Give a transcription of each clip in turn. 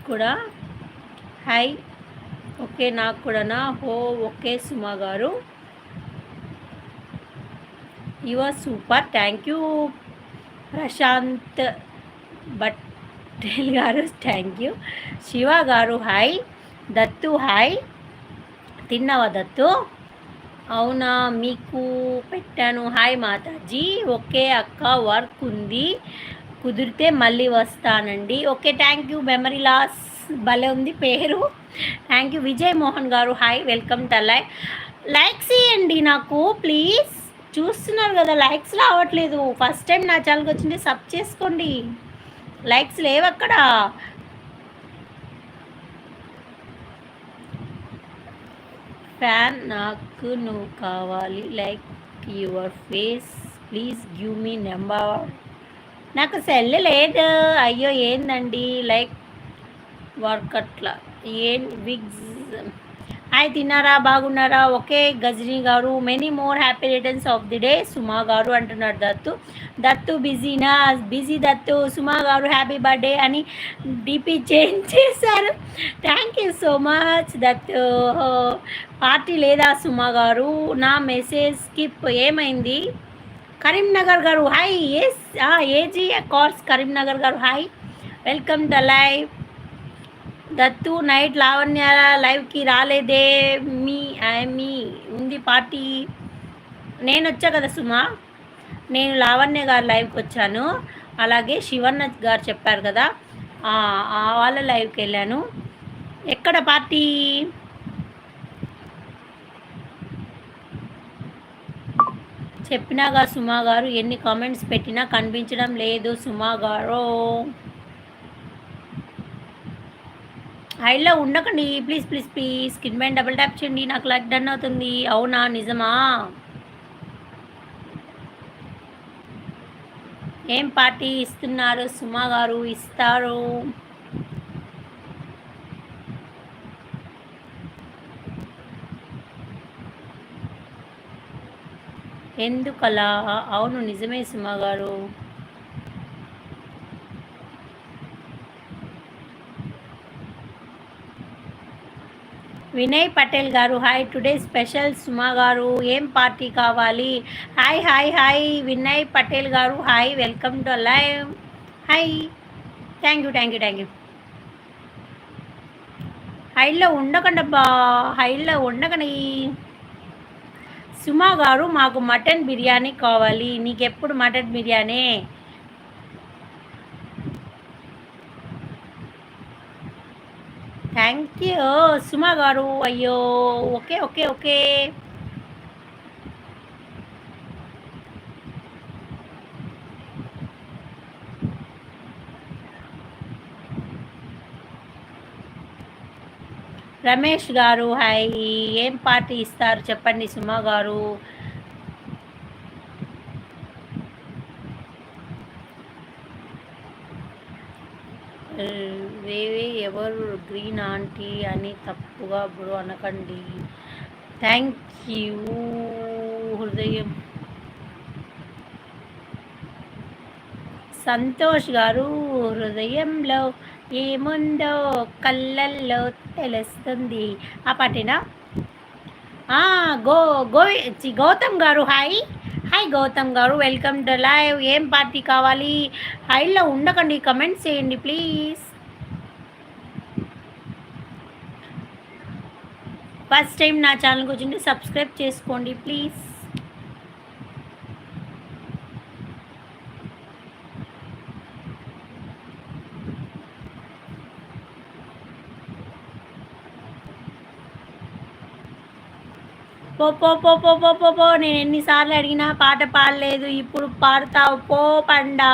కూడా hi. Okay నాకు కూడానా? Okay Suma garu you are super. Thank you Prashanth Battel garu, thank you. Shiva గారు హాయ్. దత్తు హాయ్. తిన్నావా దత్తు? అవునా, మీకు పెట్టాను. హాయ్ మాతాజీ. ఓకే అక్క, వర్క్ ఉంది, కుదిరితే మళ్ళీ వస్తానండి. Okay thank you. Memory loss భలే ఉంది పేరు. Thank you. Vijay Mohan garu hi, welcome to live. Likes ఇవ్వండి నాకు ప్లీజ్. చూస్తున్నారు కదా, లైక్స్ రావట్లేదు. ఫస్ట్ టైం నా ఛానల్కి వచ్చింది, సబ్ చేసుకోండి. లైక్స్ లేవు అక్కడ. ఫ్యాన్ నాకు నువ్వు కావాలి, like your face, please give me number. నాకు సెల్ లేదు. అయ్యో ఏందండి, లైక్ వర్క్ అట్లా ఏం విగ్స్. హాయ్ తిన్నారా, బాగున్నారా? Okay Gajini garu many more happy returns of the day. Suma garu అంటున్నారు దత్తు బిజీనా? Busy Dattu. Suma garu happy birthday అని డిపి చేంజ్ చేశారు. Thank you so much Dattu. Party లేదా సుమా గారు? నా మెసేజ్ స్కిప్ ఏమైంది? కరీంనగర్ గారు హాయ్. ఎస్ ఏజీ course Karimnagar garu hi, welcome the live. Dattu night Lavanya లైవ్కి రాలేదే, మీ ఉంది పార్టీ. నేను వచ్చా కదా సుమా, నేను లావణ్య గారు లైవ్కి వచ్చాను, అలాగే శివన్న గారు చెప్పారు కదా వాళ్ళ లైవ్కి వెళ్ళాను. ఎక్కడ పార్టీ? చెప్పినాగా సుమా గారు, ఎన్ని కామెంట్స్ పెట్టినా కనిపించడం లేదు సుమా గారు. హైలో ఉండకండి ప్లీజ్ ప్లీజ్ ప్లీజ్. స్కిన్ పైన డబుల్ ట్యాప్ చేయండి, నాకు లైక్ డన్ అవుతుంది. అవునా, నిజమా? ఏం పార్టీ ఇస్తున్నారు సుమా గారు? ఇస్తారు. ఎందుకలా? అవును నిజమే సుమా గారు. Vinay Patel garu hi, today special సుమా గారు. ఏం పార్టీ కావాలి? Hi hi hi Vinay Patel garu hi, welcome to live. Hi, thank you thank you thank you. హైలో ఉండకండి అబ్బా, హైలో ఉండకండి. సుమా గారు మాకు మటన్ బిర్యానీ కావాలి. నీకెప్పుడు మటన్ బిర్యానీ? థ్యాంక్ యూ సుమా గారు. అయ్యో ఓకే ఓకే ఓకే. రమేష్ గారు హాయ్, ఏం పార్టీ ఇస్తారు చెప్పండి సుమా గారు. వేవే ఎవరు గ్రీన్ ఆంటీ అని తప్పుగా బ్రో అనకండి. థ్యాంక్ యూ హృదయం. సంతోష్ గారు, హృదయంలో ఏముందో కళ్ళల్లో తెలుస్తుంది. ఆ పాటేనా? గౌతమ్ గారు హాయ్. హాయ్ గౌతమ్ గారు, వెల్కమ్ టు లైవ్. ఏం పార్టీ కావాలి? హైలో ఉండకండి, కమెంట్స్ చేయండి ప్లీజ్. ఫస్ట్ టైం నా ఛానల్కి వచ్చింది, సబ్స్క్రైబ్ చేసుకోండి ప్లీజ్. పో పో పో పో పో పో పో. నేను ఎన్నిసార్లు అడిగినా పాట పాడలేదు, ఇప్పుడు పాడతావు పో పండా.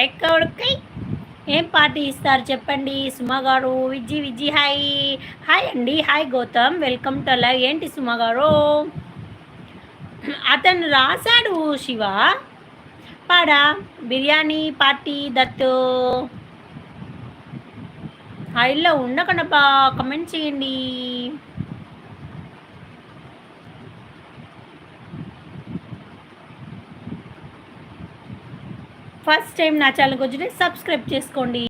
ఎక్కడికి? ఏం పార్టీ ఇస్తారు చెప్పండి సుమా గారు. విజ్జి హాయ్. హాయ్ అండి, hi Gautam, welcome to live. ఏంటి సుమా గారు? అతను రాశాడు శివ, పాడా బిర్యానీ పార్టీ దత్తు. హైలో ఉండకండబ్బా, కమెంట్ చేయండి. ఫస్ట్ టైం నా ఛానల్కి వచ్చి సబ్స్క్రైబ్ చేసుకోండి.